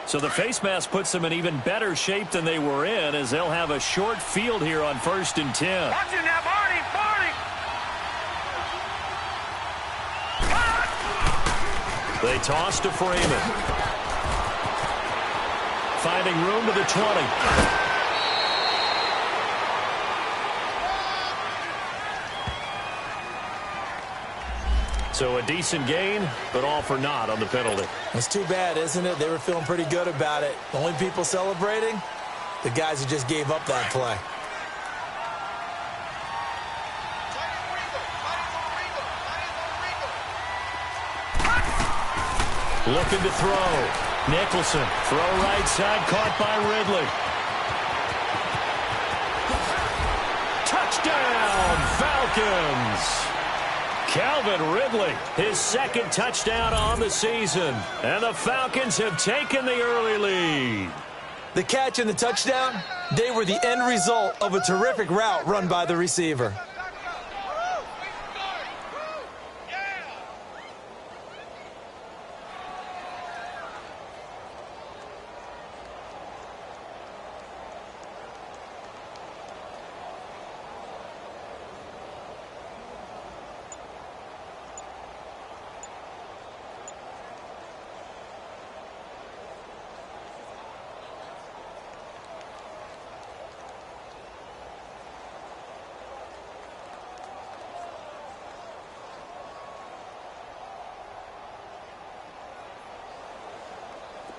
So the face mask puts them in even better shape than they were in, as they'll have a short field here on 1st and 10. Watch it now, Barney! They toss to Freeman. Finding room to the 20. So a decent gain, but all for naught on the penalty. It's too bad, isn't it? They were feeling pretty good about it. The only people celebrating? The guys who just gave up that play. Looking to throw. Nicholson. Throw right side, caught by Ridley. Touchdown, Falcons! Calvin Ridley, his second touchdown on the season. And the Falcons have taken the early lead. The catch and the touchdown, they were the end result of a terrific route run by the receiver.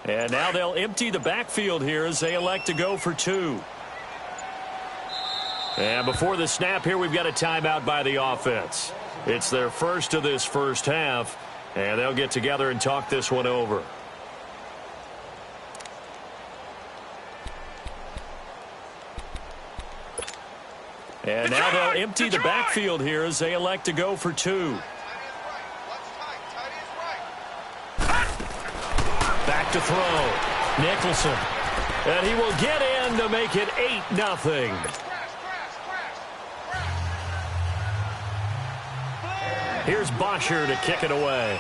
And now they'll empty the backfield here as they elect to go for 2. And before the snap here, we've got a timeout by the offense. It's their first of this first half, and they'll get together and talk this one over. And now they'll empty the backfield here as they elect to go for 2. Back to throw. Nicholson. And he will get in to make it 8-0. Here's Bosher to kick it away.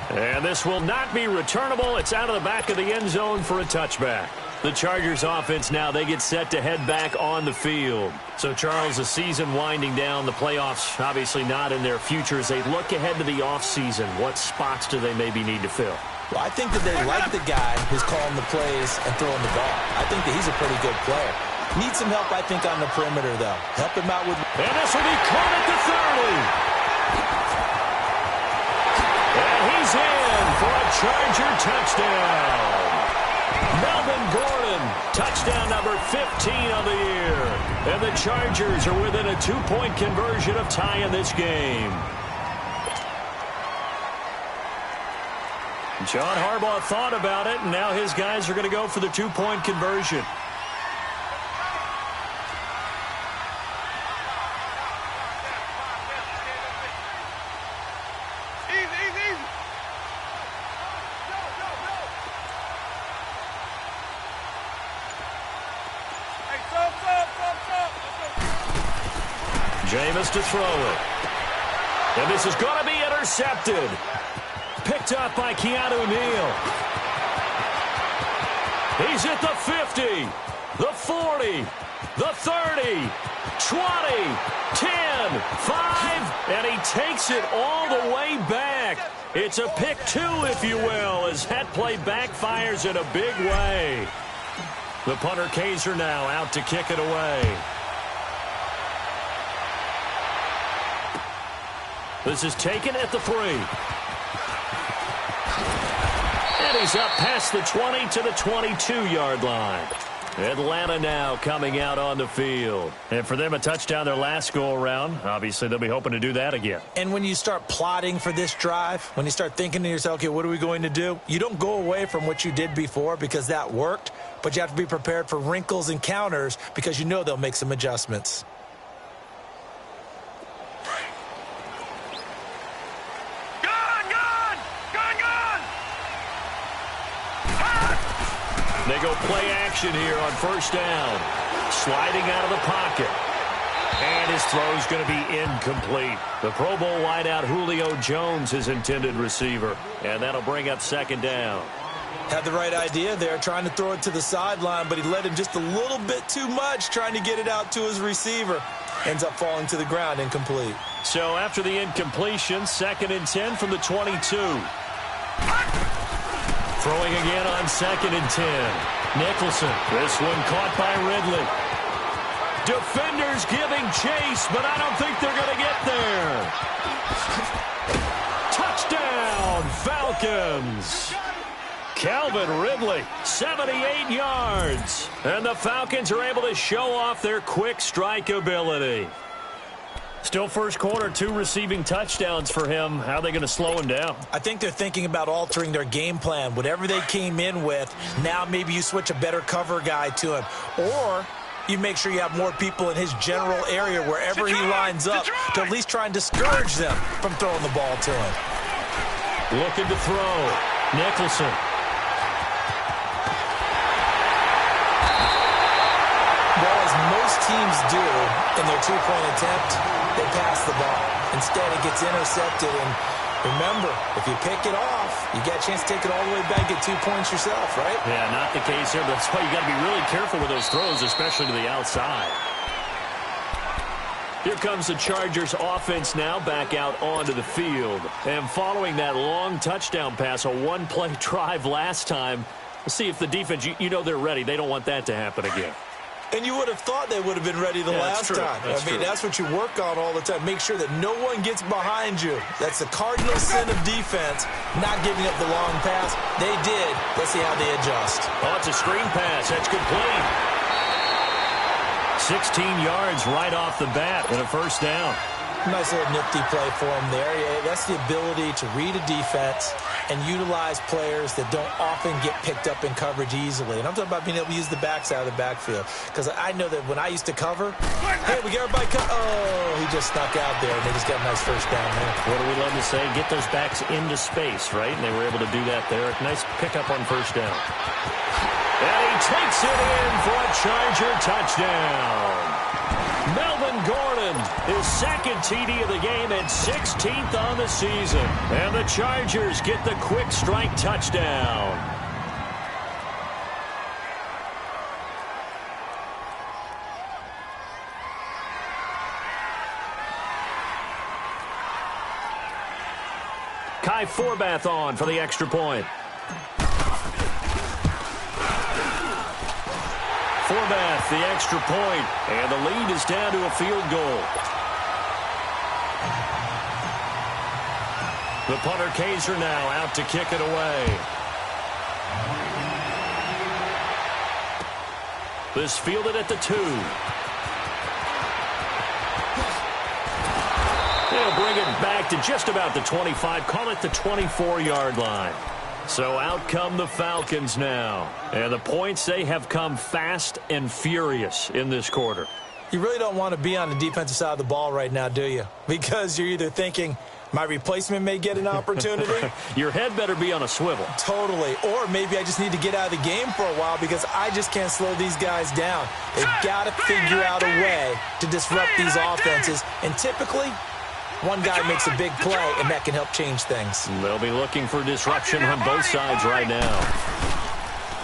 And this will not be returnable. It's out of the back of the end zone for a touchback. The Chargers offense now, they get set to head back on the field. So, Charles, the season winding down, the playoffs obviously not in their future. As they look ahead to the offseason, what spots do they maybe need to fill? Well, I think that they like the guy who's calling the plays and throwing the ball. I think that he's a pretty good player. Needs some help, I think, on the perimeter, though. Help him out with... And this will be caught at the 30. And he's in for a Charger touchdown. Melvin Gordon, touchdown number 15 of the year. And the Chargers are within a 2-point conversion of tying this game. John Harbaugh thought about it, and now his guys are going to go for the 2-point conversion. Jameis to throw it. And this is going to be intercepted. Picked up by Keanu Neal. He's at the 50, the 40, the 30, 20, 10, 5, and he takes it all the way back. It's a pick 2, if you will, as that play backfires in a big way. The punter Kaiser now out to kick it away. This is taken at the 3. And he's up past the 20 to the 22-yard line. Atlanta now coming out on the field. And for them, a touchdown their last go-around. Obviously, they'll be hoping to do that again. And when you start plotting for this drive, when you start thinking to yourself, okay, what are we going to do? You don't go away from what you did before because that worked, but you have to be prepared for wrinkles and counters because you know they'll make some adjustments. They go play action here on first down. sliding out of the pocket. And his throw's going to be incomplete. The Pro Bowl wideout Julio Jones, his intended receiver. And that'll bring up second down. Had the right idea there, trying to throw it to the sideline, but he led him just a little bit too much, trying to get it out to his receiver. Ends up falling to the ground, incomplete. So after the incompletion, 2nd and 10 from the 22. Throwing again on 2nd and 10. Nicholson. This one caught by Ridley. Defenders giving chase, but I don't think they're going to get there. Touchdown, Falcons. Calvin Ridley, 78 yards. And the Falcons are able to show off their quick strike ability. Still first quarter, 2 receiving touchdowns for him. How are they going to slow him down? I think they're thinking about altering their game plan. Whatever they came in with, now maybe you switch a better cover guy to him. Or you make sure you have more people in his general area wherever he lines up to at least try and discourage them from throwing the ball to him. Looking to throw. Nicholson. Well, as most teams do in their two-point attempt, they pass the ball. Instead, it gets intercepted. And remember, if you pick it off, you get a chance to take it all the way back, get 2 points yourself, right? Yeah, not the case here. That's why you got to be really careful with those throws, especially to the outside. Here comes the Chargers offense now back out onto the field. And following that long touchdown pass, a one-play drive last time, let's see if the defense, you know they're ready. They don't want that to happen again. And you would have thought they would have been ready the last time. That's what you work on all the time. Make sure that no one gets behind you. That's the cardinal sin of defense, not giving up the long pass. They did. Let's see how they adjust. Oh, it's a screen pass. That's complete. 16 yards right off the bat and a first down. Nice little nifty play for him there. Yeah, that's the ability to read a defense and utilize players that don't often get picked up in coverage easily. And I'm talking about being able to use the backside of the backfield. Because I know that when I used to cover, hey, we got everybody oh, he just snuck out there, and they just got a nice first down there. What do we love to say? Get those backs into space, right? And they were able to do that there. Nice pickup on first down. And he takes it in for a Charger touchdown. Melvin Gordon, his second TD of the game and 16th on the season. And the Chargers get the quick strike touchdown. Kai Forbath on for the extra point. Forbath, the extra point, and the lead is down to a field goal. The punter Kaiser now out to kick it away. This fielded at the 2. They'll bring it back to just about the 25, call it the 24-yard line. So out come the Falcons now. And the points, they have come fast and furious in this quarter. You really don't want to be on the defensive side of the ball right now, do you? Because you're either thinking, my replacement may get an opportunity. Your head better be on a swivel. Totally. Or maybe I just need to get out of the game for a while because I just can't slow these guys down. They've got to figure out a way to disrupt these offenses. And typically, one guy makes a big play, and that can help change things. They'll be looking for disruption on both sides right now.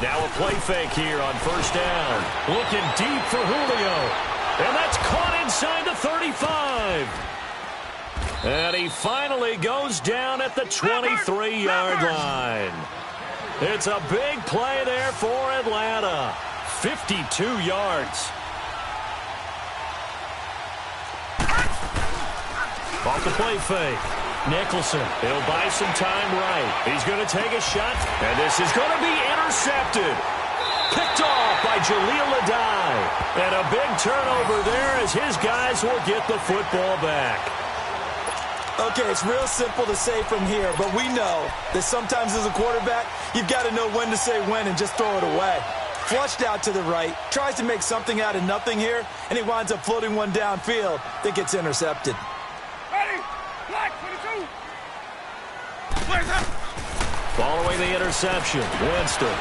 Now a play fake here on first down. Looking deep for Julio. And that's caught inside the 35. And he finally goes down at the 23-yard line. It's a big play there for Atlanta. 52 yards. Off the play fake. Nicholson, he'll buy some time right. He's going to take a shot, and this is going to be intercepted. Picked off by Jaleel Adai. And a big turnover there as his guys will get the football back. Okay, it's real simple to say from here, but we know that sometimes as a quarterback, you've got to know when to say when and just throw it away. Flushed out to the right, tries to make something out of nothing here, and he winds up floating one downfield that gets intercepted. Following the interception, Winston.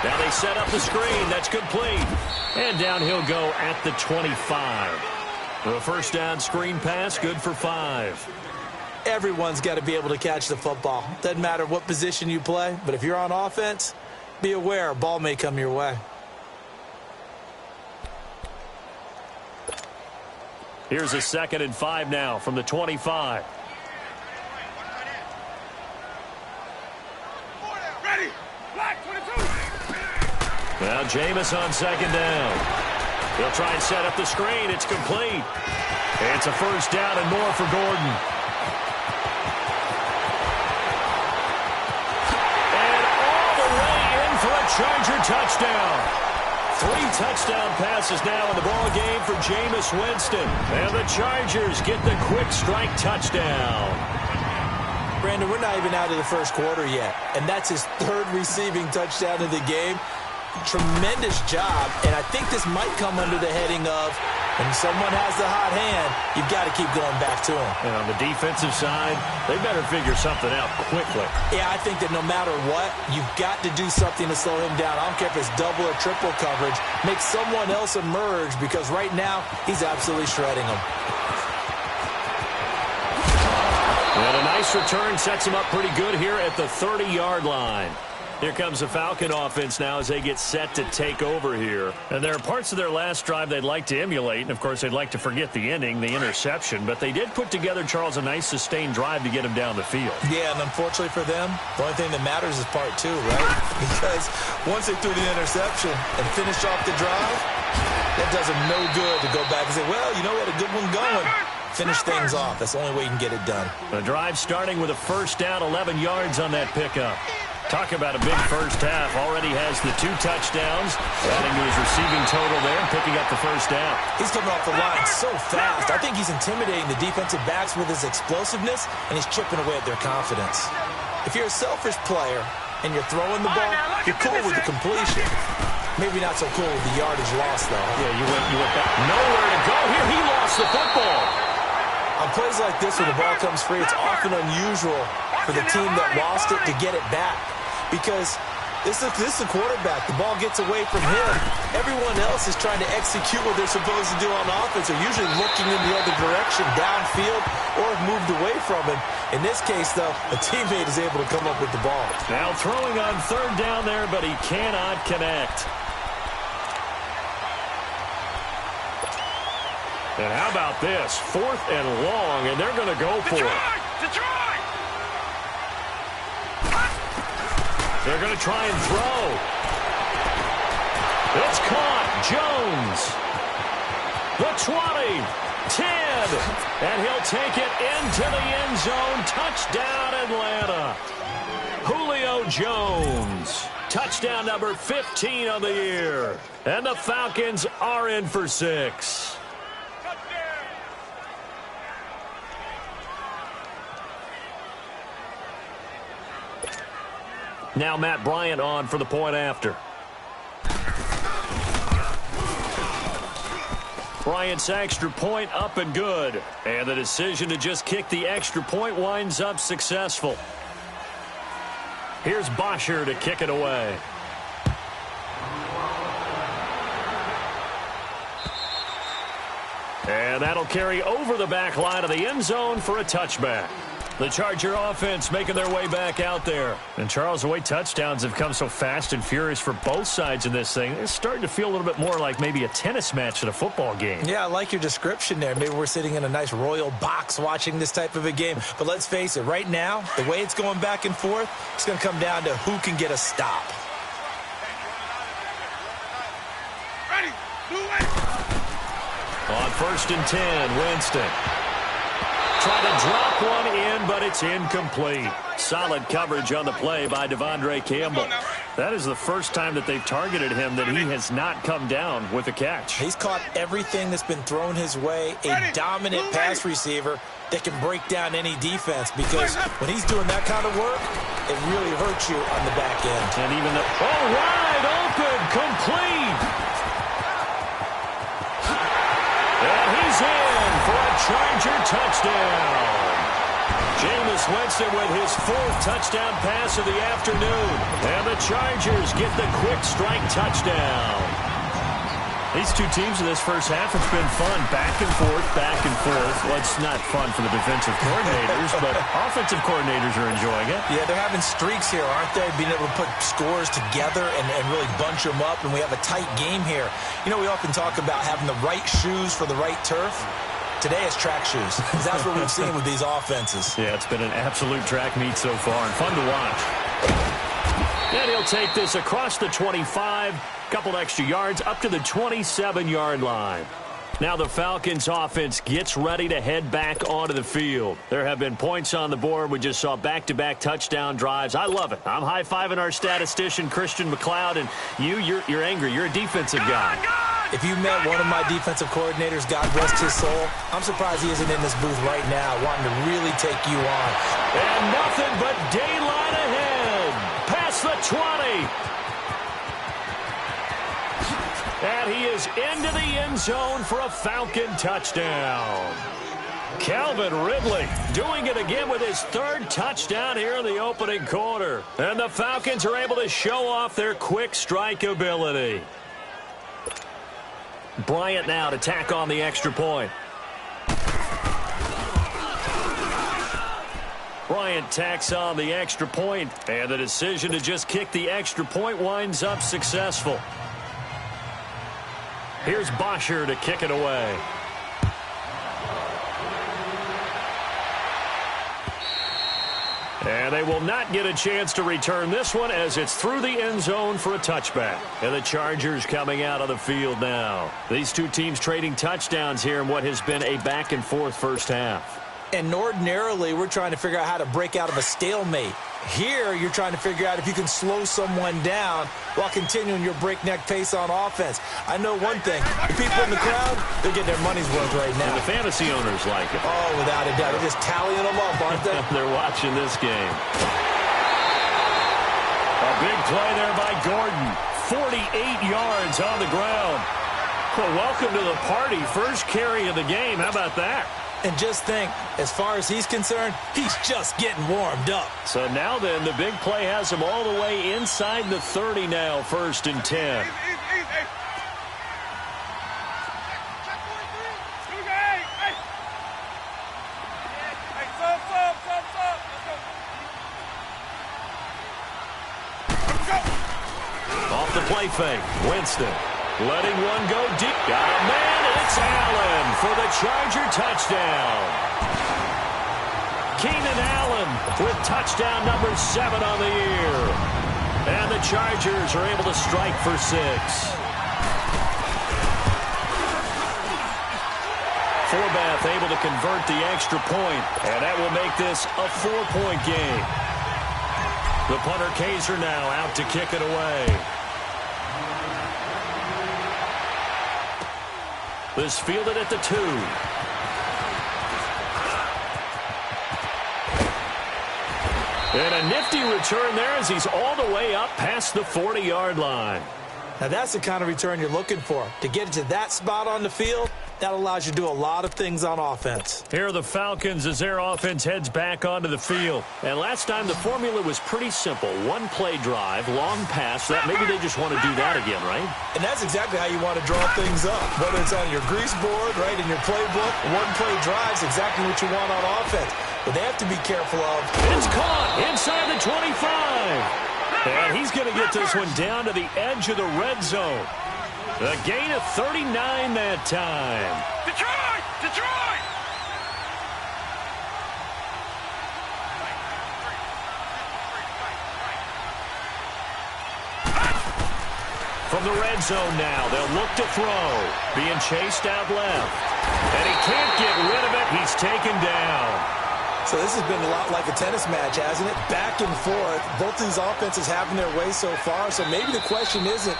Now they set up the screen. That's complete. And down he'll go at the 25. The first down screen pass, good for 5. Everyone's got to be able to catch the football. Doesn't matter what position you play, but if you're on offense, be aware a ball may come your way. Here's a 2nd and 5 now from the 25. Ready. Black 22. Now Jameis on 2nd down. He'll try and set up the screen. It's complete. It's a first down and more for Gordon. And all the way in for a Charger touchdown. 3 touchdown passes now in the ball game for Jameis Winston. And the Chargers get the quick strike touchdown. Brandon, we're not even out of the first quarter yet, and that's his 3rd receiving touchdown of the game. Tremendous job, and I think this might come under the heading of when someone has the hot hand, you've got to keep going back to him. And on the defensive side, they better figure something out quickly. Yeah, I think that no matter what, you've got to do something to slow him down. I don't care if it's double or triple coverage. Make someone else emerge, because right now, he's absolutely shredding him. And a nice return sets him up pretty good here at the 30-yard line. Here comes the Falcon offense now as they get set to take over here. And there are parts of their last drive they'd like to emulate. And, of course, they'd like to forget the ending, the interception. But they did put together, Charles, a nice sustained drive to get him down the field. Yeah, and unfortunately for them, the only thing that matters is part 2, right? Because once they threw the interception and finished off the drive, that does them no good to go back and say, well, you know what, a good one going. Finish things off. That's the only way you can get it done. The drive starting with a first down, 11 yards on that pickup. Talk about a big first half. Already has the 2 touchdowns, adding to his receiving total there, picking up the first down. He's coming off the line so fast. I think he's intimidating the defensive backs with his explosiveness, and he's chipping away at their confidence. If you're a selfish player and you're throwing the ball, you're cool with the completion. Maybe not so cool with the yardage loss, though. Yeah, you went back. Nowhere to go here. He lost the football. On plays like this where the ball comes free, it's often unusual for the team that lost it to get it back. Because this is the quarterback. The ball gets away from him. Everyone else is trying to execute what they're supposed to do on offense. They're usually looking in the other direction, downfield, or have moved away from him. In this case, though, a teammate is able to come up with the ball. Now throwing on 3rd down there, but he cannot connect. And how about this? 4th and long, and they're going to go for it. Detroit! They're going to try and throw. It's caught. Jones. The 20. 10. And he'll take it into the end zone. Touchdown, Atlanta. Julio Jones. Touchdown number 15 on the year. And the Falcons are in for 6. Now Matt Bryant on for the point after. Bryant's extra point up and good. And the decision to just kick the extra point winds up successful. Here's Bosher to kick it away. And that'll carry over the back line of the end zone for a touchback. The Charger offense making their way back out there. And, Charles, the way touchdowns have come so fast and furious for both sides in this thing, it's starting to feel a little bit more like maybe a tennis match at a football game. Yeah, I like your description there. Maybe we're sitting in a nice royal box watching this type of a game. But let's face it, right now, the way it's going back and forth, it's going to come down to who can get a stop. Ready. On 1st and 10, Winston. Trying to drop one in, but it's incomplete. Solid coverage on the play by Devondre Campbell. That is the first time that they've targeted him that he has not come down with a catch. He's caught everything that's been thrown his way, a dominant pass receiver that can break down any defense, because when he's doing that kind of work, it really hurts you on the back end. And even the wide open, complete. And he's in for a Charger touchdown. Jameis Winston with his 4th touchdown pass of the afternoon. And the Chargers get the quick strike touchdown. These two teams in this first half, it's been fun. Back and forth, back and forth. Well, it's not fun for the defensive coordinators, but offensive coordinators are enjoying it. Yeah, they're having streaks here, aren't they? Being able to put scores together and really bunch them up, and we have a tight game here. You know, we often talk about having the right shoes for the right turf. Today it's track shoes. That's what we've seen with these offenses. Yeah, it's been an absolute track meet so far and fun to watch. And he'll take this across the 25, couple extra yards up to the 27-yard line. Now the Falcons offense gets ready to head back onto the field. There have been points on the board. We just saw back-to-back touchdown drives. I love it. I'm high-fiving our statistician, Christian McLeod, and you're angry. You're a defensive guy. If you met one of my defensive coordinators, God rest his soul, I'm surprised he isn't in this booth right now wanting to really take you on. And nothing but daylight ahead. Past the 20. And he is into the end zone for a Falcon touchdown. Calvin Ridley doing it again with his 3rd touchdown here in the opening quarter. And the Falcons are able to show off their quick strike ability. Bryant now to tack on the extra point. Bryant tacks on the extra point, and the decision to just kick the extra point winds up successful. Here's Bosher to kick it away. And they will not get a chance to return this one as it's through the end zone for a touchback. And the Chargers coming out of the field now. These two teams trading touchdowns here in what has been a back-and-forth first half. And ordinarily, we're trying to figure out how to break out of a stalemate. Here, you're trying to figure out if you can slow someone down while continuing your breakneck pace on offense. I know one thing. The people in the crowd, they're getting their money's worth right now. And the fantasy owners like it. Oh, without a doubt. They're just tallying them up, aren't they? They're watching this game. A big play there by Gordon. 48 yards on the ground. Well, welcome to the party. First carry of the game. How about that? And just think, as far as he's concerned, he's just getting warmed up. So now then, the big play has him all the way inside the 30 now, 1st and 10. Off the play fake, Winston. Letting one go deep. Got a man. It's Allen for the Charger touchdown. Keenan Allen with touchdown number 7 on the year. And the Chargers are able to strike for 6. Forbath able to convert the extra point. And that will make this a 4-point game. The punter Kaiser now out to kick it away. This fielded at the 2. And a nifty return there as he's all the way up past the 40-yard line. Now that's the kind of return you're looking for. To get to that spot on the field, that allows you to do a lot of things on offense. Here are the Falcons as their offense heads back onto the field. And last time the formula was pretty simple. One play drive, long pass. That maybe they just want to do that again, right? And that's exactly how you want to draw things up. Whether it's on your grease board, right, in your playbook, one play drive is exactly what you want on offense. But they have to be careful of. It's caught inside the 25. And he's going to get this one down to the edge of the red zone. A gain of 39 that time. Detroit! Detroit! From the red zone now, they'll look to throw. Being chased out left. And he can't get rid of it. He's taken down. So this has been a lot like a tennis match, hasn't it? Back and forth. Both these offenses having their way so far. So maybe the question isn't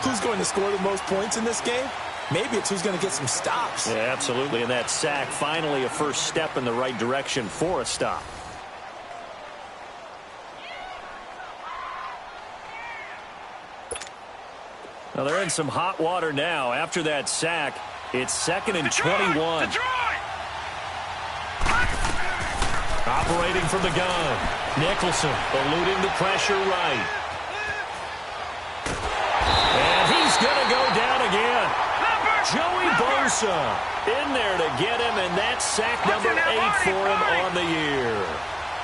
who's going to score the most points in this game. Maybe it's who's going to get some stops. Yeah, absolutely. And that sack, finally a first step in the right direction for a stop. Well, they're in some hot water now. After that sack, it's 2nd and 21. Operating from the gun. Nicholson eluding the pressure right. And he's going to go down again. Joey Bosa in there to get him, and that's sack number 8 for him on the year.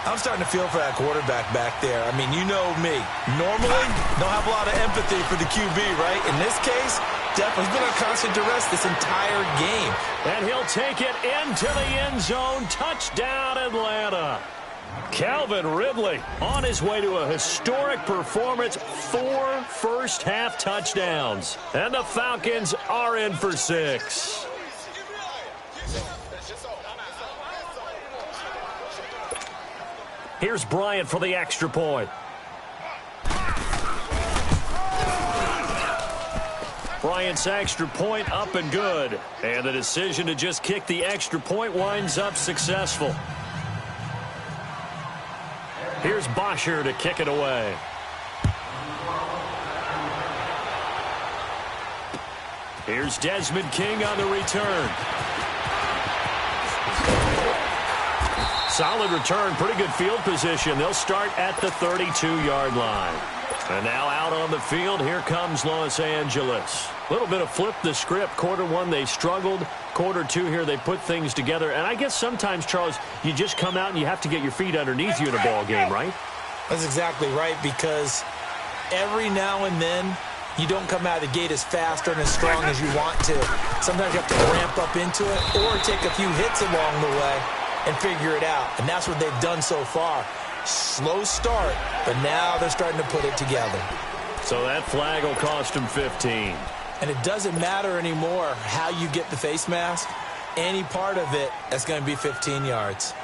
I'm starting to feel for that quarterback back there. I mean, you know me. Normally, don't have a lot of empathy for the QB, right? In this case, definitely been on constant duress this entire game. And he'll take it into the end zone. Touchdown, Atlanta. Calvin Ridley on his way to a historic performance. 4 first-half touchdowns. And the Falcons are in for 6. Here's Bryant for the extra point. Bryant's extra point up and good. And the decision to just kick the extra point winds up successful. Here's Bosher to kick it away. Here's Desmond King on the return. Solid return, pretty good field position. They'll start at the 32-yard line. And now out on the field, here comes Los Angeles. A little bit of flip the script. Quarter one, they struggled. Quarter two here, they put things together. And I guess sometimes, Charles, you just come out and you have to get your feet underneath you in a ball game, right? That's exactly right, because every now and then, you don't come out of the gate as fast and as strong as you want to. Sometimes you have to ramp up into it or take a few hits along the way and figure it out. And that's what they've done so far. Slow start, but now they're starting to put it together. So that flag will cost them 15. And it doesn't matter anymore how you get the face mask. Any part of it, that's going to be 15 yards.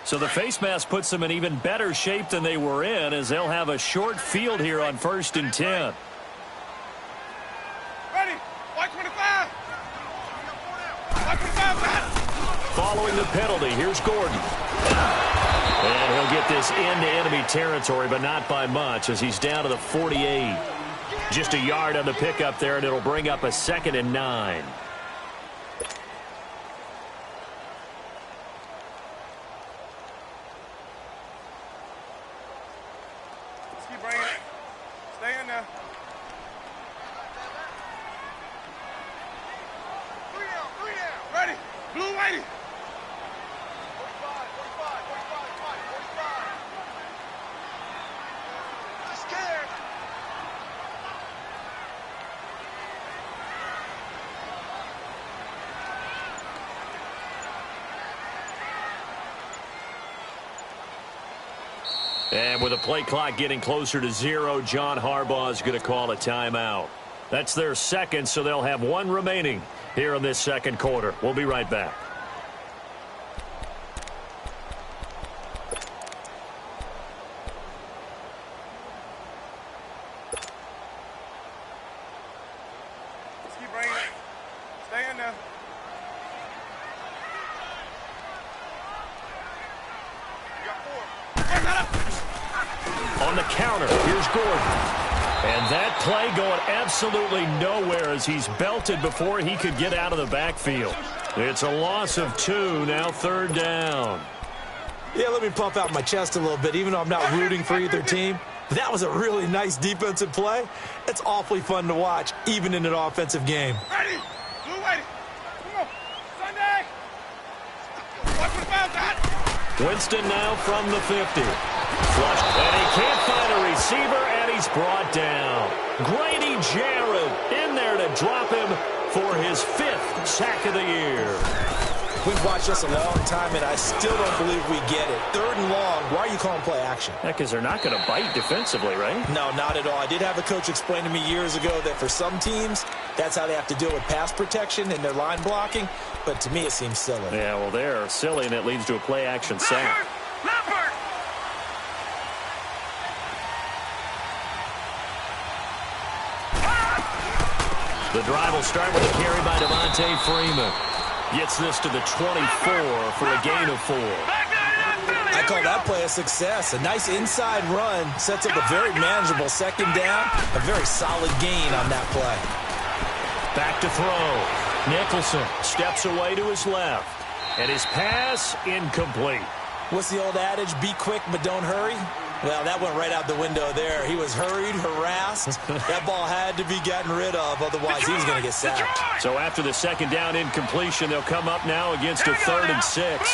So the face mask puts them in even better shape than they were in, as they'll have a short field here on 1st and 10. Ready? White 25. White 25. Following the penalty, here's Gordon. And he'll get this into enemy territory, but not by much, as he's down to the 48. Just a yard on the pickup there, and it'll bring up a 2nd and 9. Stay in there. 3 down. Ready? Blue whitey. 45. Just scared. And with the play clock getting closer to 0, John Harbaugh is going to call a timeout. That's their second, so they'll have 1 remaining here in this second quarter. We'll be right back. Let's keep bringing it. Stay in there. You got 4. On the counter, here's Gordon. And that play going absolutely nowhere as he's belted before he could get out of the backfield. It's a loss of 2, now 3rd down. Yeah, let me pump out my chest a little bit, even though I'm not rooting for either team. That was a really nice defensive play. It's awfully fun to watch, even in an offensive game. Ready? Blue whitey. Come on. Sunday. Watch for the foul, Dot. Winston now from the 50. Flushed, and he can't find a receiver, and he's brought down. Grady Jarrett in there to drop him for his 5th sack of the year. We've watched this a long time, and I still don't believe we get it. 3rd and long, why are you calling play action? Yeah, because they're not going to bite defensively, right? No, not at all. I did have a coach explain to me years ago that for some teams, that's how they have to deal with pass protection and their line blocking. But to me, it seems silly. Yeah, well, they're silly, and it leads to a play action sack. Leopard. The drive will start with a carry by Devontae Freeman. Gets this to the 24 for a gain of 4. Back there, I call that play a success. A nice inside run sets up a very manageable second down. A very solid gain on that play. Back to throw. Nicholson steps away to his left. And his pass incomplete. What's the old adage? Be quick, but don't hurry. Well, that went right out the window there. He was hurried, harassed. That ball had to be gotten rid of, otherwise he was going to get sacked. So after the second down incompletion, they'll come up now against a 3rd and 6.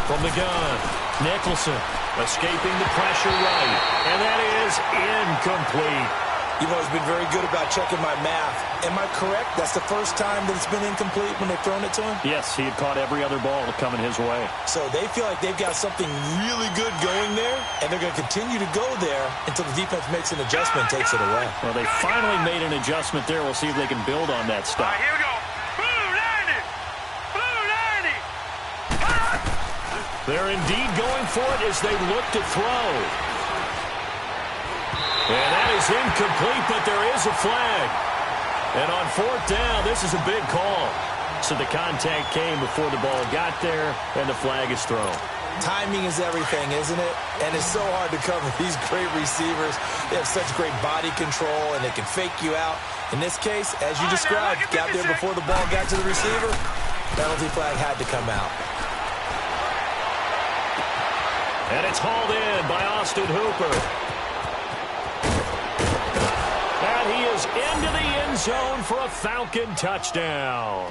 From the gun, Nicholson escaping the pressure right, and that is incomplete. You've always been very good about checking my math. Am I correct? That's the first time that it's been incomplete when they've thrown it to him? Yes, he had caught every other ball coming his way. So they feel like they've got something really good going there, and they're going to continue to go there until the defense makes an adjustment and takes it away. Well, they finally made an adjustment there. We'll see if they can build on that stuff. Here we go. They're indeed going for it as they look to throw. And that is incomplete, but there is a flag. And on 4th down, this is a big call. So the contact came before the ball got there, and the flag is thrown. Timing is everything, isn't it? And it's so hard to cover these great receivers. They have such great body control, and they can fake you out. In this case, as you described, got there before the ball got to the receiver. Penalty flag had to come out. And it's hauled in by Austin Hooper. And he is into the end zone for a Falcon touchdown.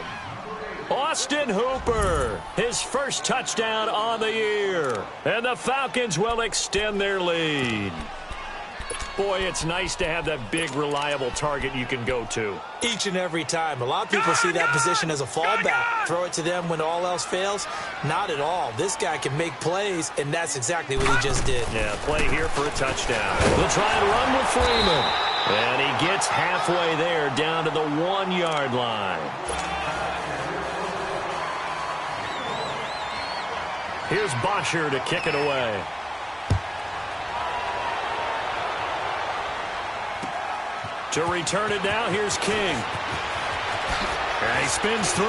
Austin Hooper, his first touchdown on the year. And the Falcons will extend their lead. Boy, it's nice to have that big, reliable target you can go to. Each and every time. A lot of people see that position as a fallback. Throw it to them when all else fails. Not at all. This guy can make plays, and that's exactly what he just did. Yeah, play here for a touchdown. They'll try and run with Freeman. And he gets halfway there, down to the 1-yard line. Here's Bosher to kick it away. To return it now, here's King. And he spins through.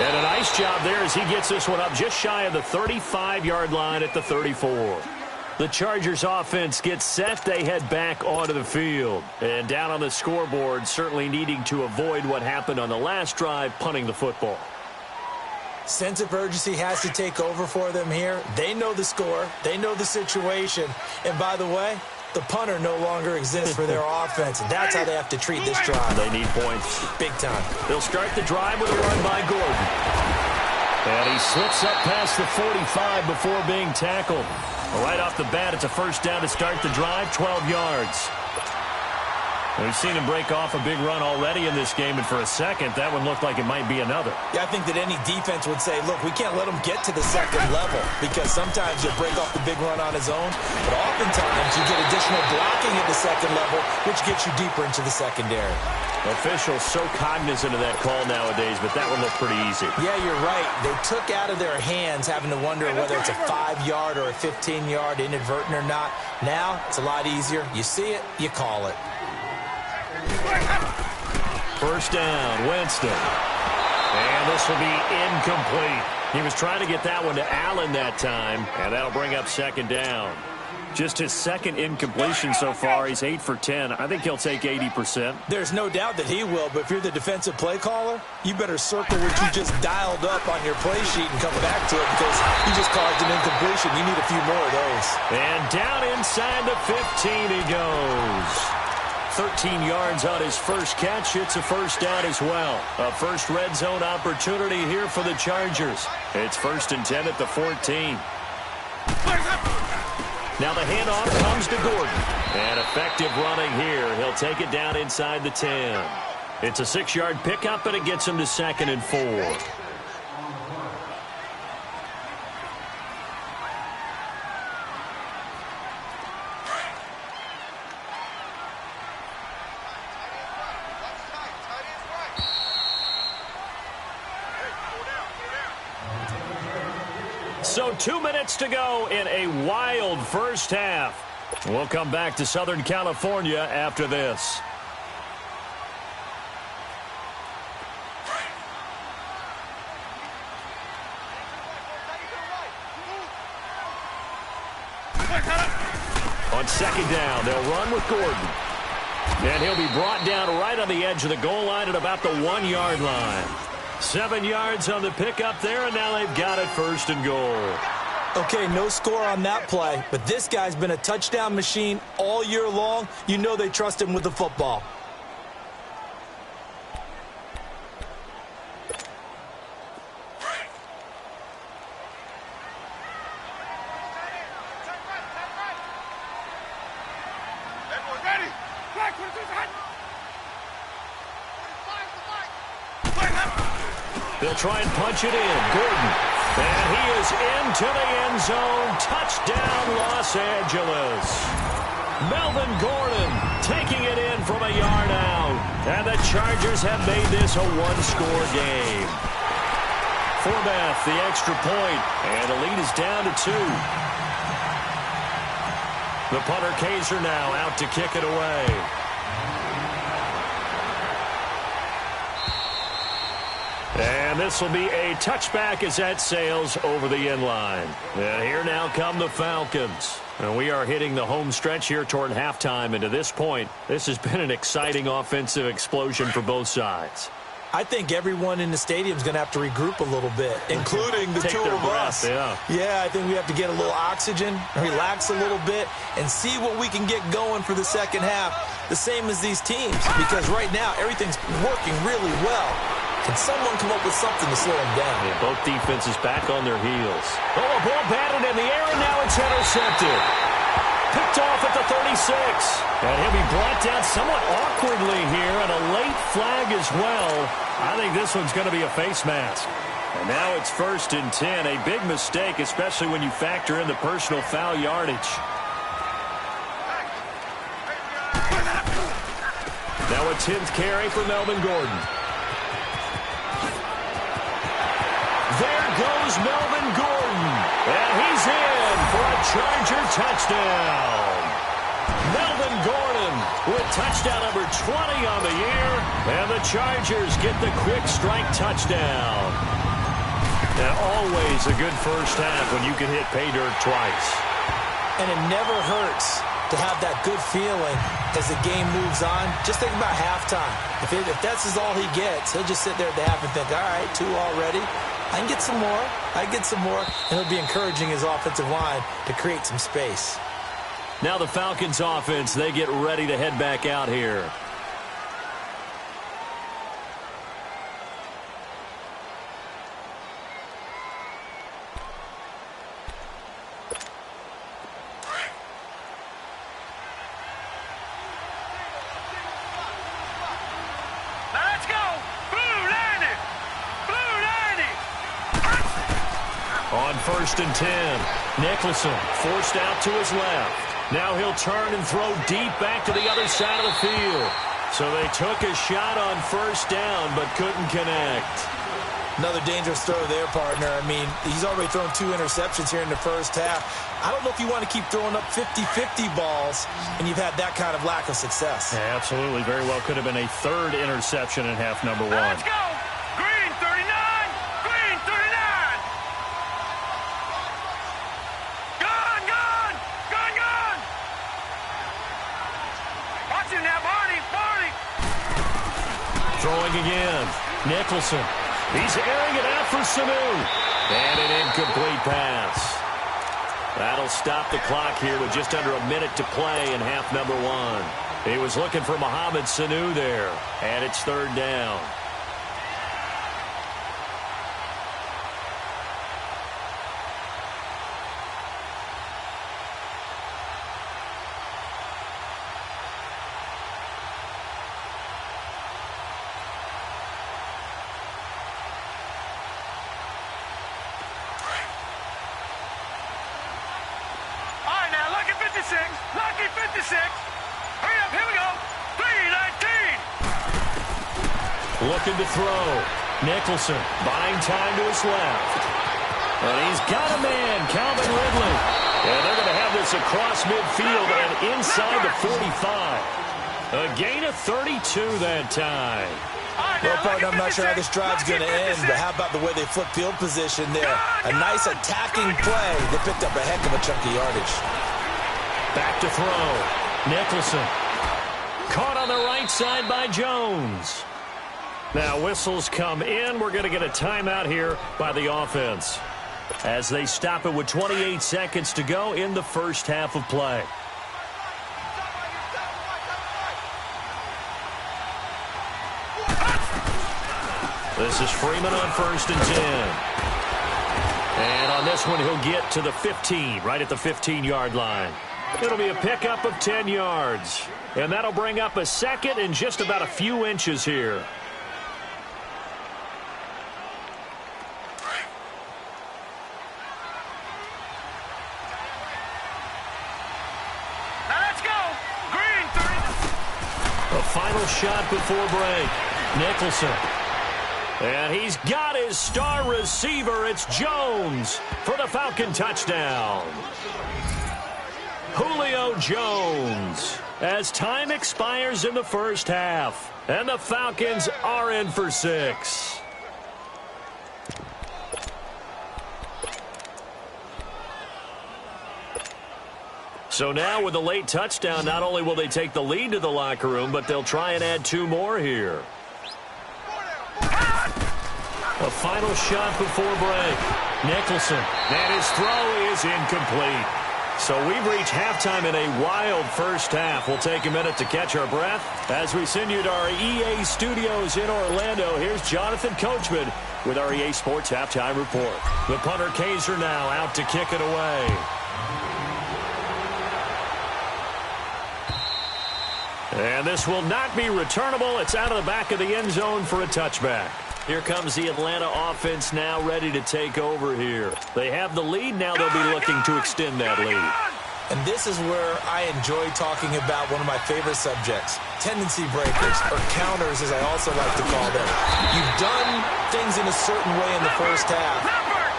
And a nice job there as he gets this one up just shy of the 35-yard line at the 34. The Chargers offense gets set. They head back onto the field. And down on the scoreboard, certainly needing to avoid what happened on the last drive, punting the football. Sense of urgency has to take over for them here. They know the score. They know the situation. And by the way, the punter no longer exists for their offense. And that's how they have to treat this drive. They need points. Big time. They'll start the drive with a run by Gordon. And he slips up past the 45 before being tackled. Right off the bat, it's a first down to start the drive, 12 yards. We've seen him break off a big run already in this game, and for a second, that one looked like it might be another. Yeah, I think that any defense would say, look, we can't let him get to the second level, because sometimes he'll break off the big run on his own, but oftentimes you get additional blocking at the second level, which gets you deeper into the secondary. Officials so cognizant of that call nowadays, but that one looked pretty easy. Yeah, you're right. They took out of their hands having to wonder whether it's a 5-yard or a 15-yard inadvertent or not. Now, it's a lot easier. You see it, you call it. First down, Winston. And this will be incomplete. He was trying to get that one to Allen that time, and that'll bring up second down. Just his second incompletion so far. He's 8 for 10. I think he'll take 80%. There's no doubt that he will, but if you're the defensive play caller, you better circle what you just dialed up on your play sheet and come back to it, because you just caused an incompletion. You need a few more of those. And down inside the 15 he goes. 13 yards on his first catch. It's a first down as well. A first red zone opportunity here for the Chargers. It's 1st and 10 at the 14. Now the handoff comes to Gordon. And effective running here. He'll take it down inside the 10. It's a 6-yard pickup, and it gets him to 2nd and 4. So 2 minutes to go in a wild first half. We'll come back to Southern California after this. On second down, they'll run with Gordon. And he'll be brought down right on the edge of the goal line at about the 1 yard line. 7 yards on the pickup there, and now they've got it first and goal. Okay, no score on that play, but this guy's been a touchdown machine all year long. You know they trust him with the football. They'll try and punch it in. Gordon. And he is into the end zone. Touchdown, Los Angeles. Melvin Gordon taking it in from a yard out. And the Chargers have made this a one-score game. Forbath, the extra point. And the lead is down to 2. The punter Kaiser now out to kick it away. And this will be a touchback as that sails over the end line. And here now come the Falcons. And we are hitting the home stretch here toward halftime. And to this point, this has been an exciting offensive explosion for both sides. I think everyone in the stadium is going to have to regroup a little bit, including the two of us. Yeah, I think we have to get a little oxygen, relax a little bit, and see what we can get going for the second half, the same as these teams, because right now everything's working really well. Can someone come up with something to slow them down? Yeah, both defenses back on their heels. Oh, a ball batted in the air, and now it's intercepted. Picked off at the 36. And he'll be brought down somewhat awkwardly here, and a late flag as well. I think this one's going to be a face mask. And now it's 1st and 10. A big mistake, especially when you factor in the personal foul yardage. Now a 10th carry for Melvin Gordon. There goes Melvin Gordon. And he's in for a Charger touchdown. Melvin Gordon with touchdown number 20 on the year. And the Chargers get the quick strike touchdown. And always a good first half when you can hit pay dirt twice. And it never hurts to have that good feeling as the game moves on. Just think about halftime. If that's all he gets, he'll just sit there at the half and think, all right, 2 already. I can get some more. I can get some more. And he'll be encouraging his offensive line to create some space. Now the Falcons offense, they get ready to head back out here. Let's go! Blue 90! Blue 90! On 1st and 10, Nicholson forced out to his left. Now he'll turn and throw deep back to the other side of the field. So they took a shot on 1st down, but couldn't connect. Another dangerous throw there, partner. I mean, he's already thrown 2 interceptions here in the first half. I don't know if you want to keep throwing up 50-50 balls, and you've had that kind of lack of success. Yeah, absolutely. Very well could have been a 3rd interception in half number 1. Let's go! Green 39! Green 39! Gone! Gone! Gone! Gone! Watch him now, Barney! Barney! Throwing again. Nicholson. He's airing it out for Sanu. And an incomplete pass. That'll stop the clock here with just under a minute to play in half number 1. He was looking for Mohamed Sanu there. And it's 3rd down. Lucky 56. Hurry up, here we go. 319. Looking to throw. Nicholson buying time to his left. And he's got a man, Calvin Ridley. And they're going to have this across midfield and inside the 45. A gain of 32 that time. Well, partner, I'm not sure how this drive's going to end, but how about the way they flip field position there? A nice attacking play. They picked up a heck of a chunk of yardage. Back to throw. Nicholson. Caught on the right side by Jones. Now whistles come in. We're going to get a timeout here by the offense as they stop it with 28 seconds to go in the first half of play. This is Freeman on 1st and 10. And on this one, he'll get to the 15, right at the 15-yard line. It'll be a pickup of 10 yards. And that'll bring up a second and just about a few inches here. A final shot before break. Nicholson. And he's got his star receiver. It's Jones for the Falcon touchdown. Julio Jones as time expires in the first half. And the Falcons are in for 6. So now with the late touchdown, not only will they take the lead to the locker room, but they'll try and add 2 more here. A final shot before break. Nicholson. And his throw is incomplete. So we've reached halftime in a wild first half. We'll take a minute to catch our breath as we send you to our EA studios in Orlando. Here's Jonathan Coachman with our EA Sports Halftime Report. The punter Kaiser now out to kick it away. And this will not be returnable. It's out of the back of the end zone for a touchback. Here comes the Atlanta offense now ready to take over here. They have the lead. Now they'll be looking to extend that lead. And this is where I enjoy talking about one of my favorite subjects, tendency breakers, or counters as I also like to call them. You've done things in a certain way in the first half,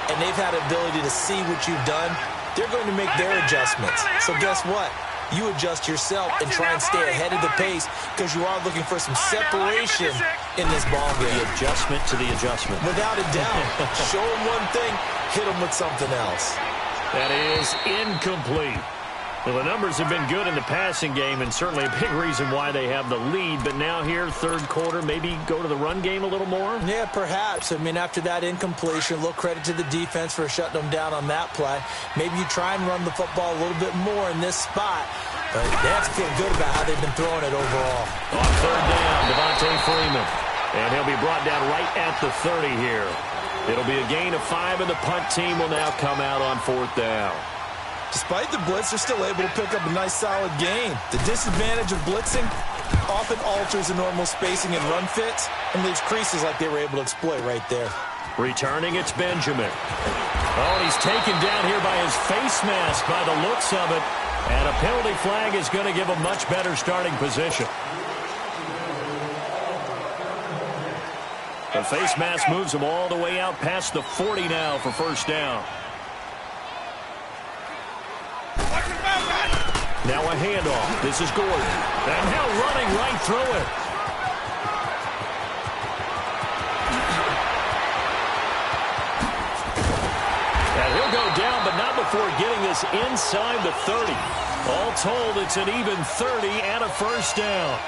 and they've had the ability to see what you've done. They're going to make their adjustments. So guess what? You adjust yourself and try and stay ahead of the pace because you are looking for some separation in this ball game. The adjustment to the adjustment. Without a doubt. Show them one thing, hit them with something else. That is incomplete. Well, the numbers have been good in the passing game and certainly a big reason why they have the lead. But now here, third quarter, maybe go to the run game a little more? Yeah, perhaps. I mean, after that incompletion, a little credit to the defense for shutting them down on that play. Maybe you try and run the football a little bit more in this spot. But they have to feel good about how they've been throwing it overall. On 3rd down, Devontae Freeman. And he'll be brought down right at the 30 here. It'll be a gain of 5, and the punt team will now come out on 4th down. Despite the blitz, they're still able to pick up a nice, solid gain. The disadvantage of blitzing often alters the normal spacing and run fits and leaves creases like they were able to exploit right there. Returning, it's Benjamin. Oh, and he's taken down here by his face mask by the looks of it. And a penalty flag is going to give a much better starting position. The face mask moves him all the way out past the 40 now for 1st down. Now a handoff. This is Gordon. And now running right through it. And he'll go down, but not before getting this inside the 30. All told, it's an even 30 and a 1st down.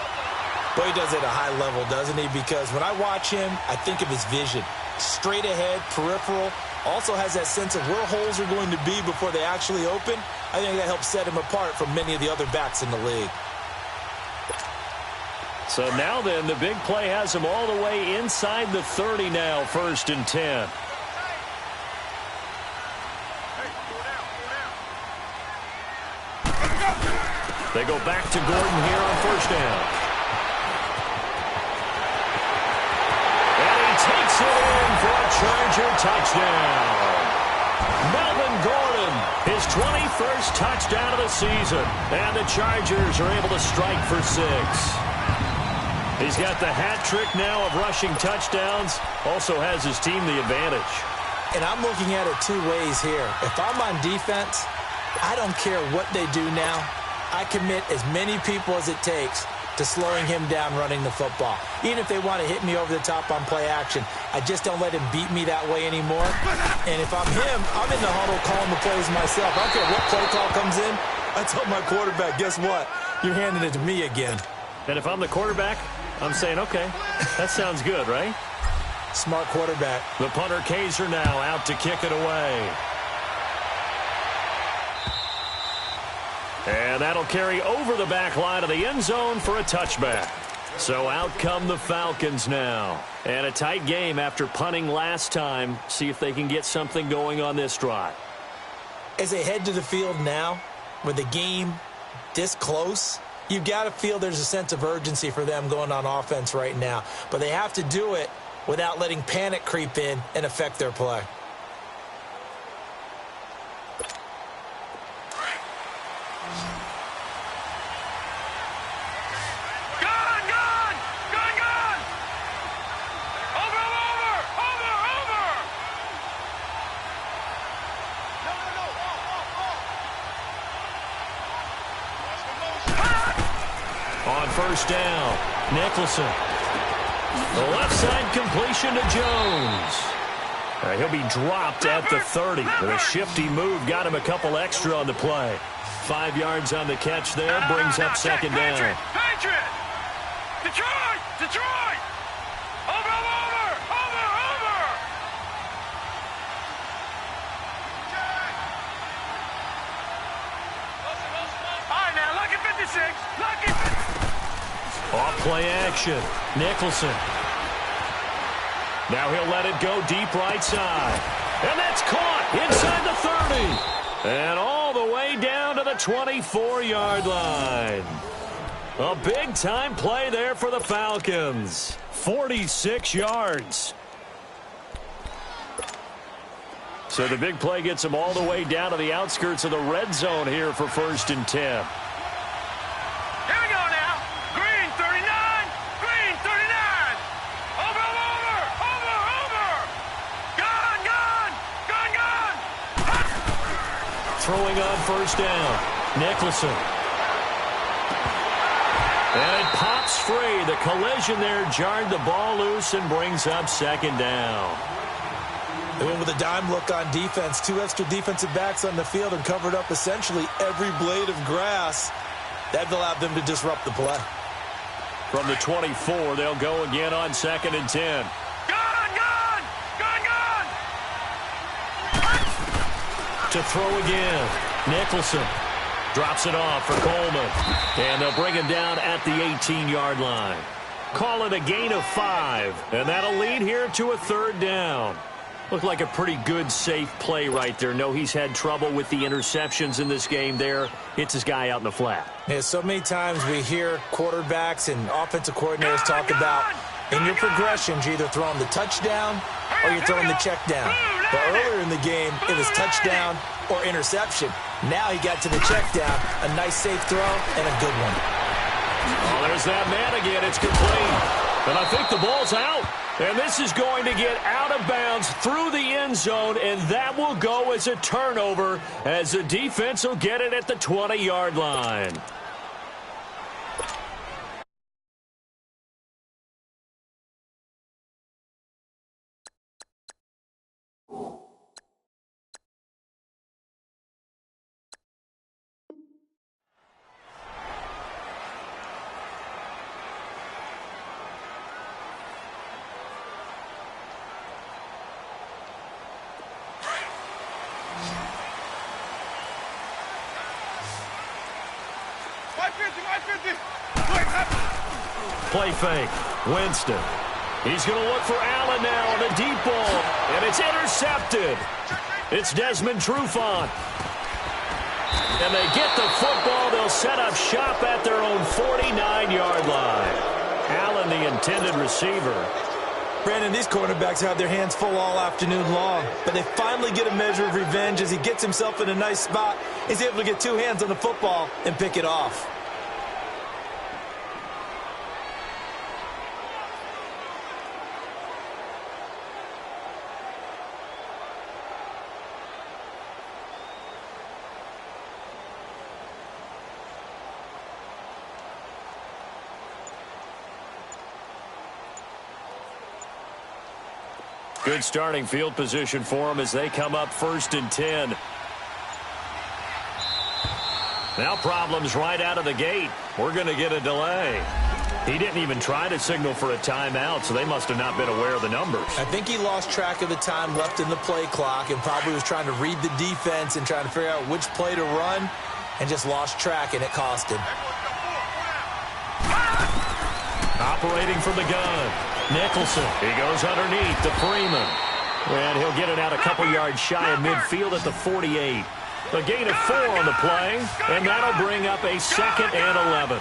Boy, he does it at a high level, doesn't he? Because when I watch him, I think of his vision. Straight ahead, peripheral. Also has that sense of where holes are going to be before they actually open. I think that helps set him apart from many of the other backs in the league. So now then, the big play has him all the way inside the 30 now, 1st and 10. They go back to Gordon here on 1st down. And he takes it in for a Charger touchdown. Melvin Gordon, his 21st touchdown of the season. And the Chargers are able to strike for 6. He's got the hat trick now of rushing touchdowns. Also has his team the advantage. And I'm looking at it two ways here. If I'm on defense, I don't care what they do now. I commit as many people as it takes to slowing him down running the football. Even if they want to hit me over the top on play action, I just don't let him beat me that way anymore. And if I'm him, I'm in the huddle calling the plays myself. I don't care what play call comes in. I tell my quarterback, guess what? You're handing it to me again. And if I'm the quarterback, I'm saying, okay, that sounds good, right? Smart quarterback. The punter Kaiser now out to kick it away. And that'll carry over the back line of the end zone for a touchback. So out come the Falcons now. And a tight game after punting last time. See if they can get something going on this drive. As they head to the field now, with the game this close, you've got to feel there's a sense of urgency for them going on offense right now. But they have to do it without letting panic creep in and affect their play. First down, Nicholson. The left side completion to Jones. He'll be dropped at the 30. With a shifty move, got him a couple extra on the play. 5 yards on the catch there, brings up second down. Patriot! Detroit! Detroit! Over! All right, now, lucky 56. Lucky 56. Off play action. Nicholson. Now he'll let it go deep right side. And that's caught inside the 30. And all the way down to the 24-yard line. A big-time play there for the Falcons. 46 yards. So the big play gets them all the way down to the outskirts of the red zone here for 1st and 10. Throwing on first down, Nicholson. And it pops free. The collision there jarred the ball loose and brings up second down. They went with a dime look on defense. 2 extra defensive backs on the field and covered up essentially every blade of grass. That allowed them to disrupt the play. From the 24, they'll go again on 2nd and 10. To throw again, Nicholson drops it off for Coleman, and they'll bring him down at the 18-yard line. Call it a gain of 5, and that'll lead here to a 3rd down. Looked like a pretty good, safe play right there. No, he's had trouble with the interceptions in this game there. Hits his guy out in the flat. Yeah, so many times we hear quarterbacks and offensive coordinators talk about in your progressions, you're either throwing the touchdown or you're throwing the check down. But earlier in the game, it was touchdown or interception. Now he got to the check down, a nice safe throw, and a good one. Oh, there's that man again. It's complete. And I think the ball's out. And this is going to get out of bounds through the end zone, and that will go as a turnover as the defense will get it at the 20-yard line. Play fake. Winston. He's going to look for Allen now on the deep ball, and it's intercepted. It's Desmond Trufant. And they get the football. They'll set up shop at their own 49-yard line. Allen, the intended receiver. Brandon, these quarterbacks have their hands full all afternoon long, but they finally get a measure of revenge as he gets himself in a nice spot. He's able to get 2 hands on the football and pick it off. Good starting field position for them as they come up 1st and 10. Now problems right out of the gate. We're going to get a delay. He didn't even try to signal for a timeout, so they must have not been aware of the numbers. I think he lost track of the time left in the play clock and probably was trying to read the defense and trying to figure out which play to run and just lost track, and it cost him. Operating from the gun, Nicholson. He goes underneath to Freeman. And he'll get it out a couple yards shy of midfield at the 48. A gain of 4 on the play, and that'll bring up a 2nd and 11.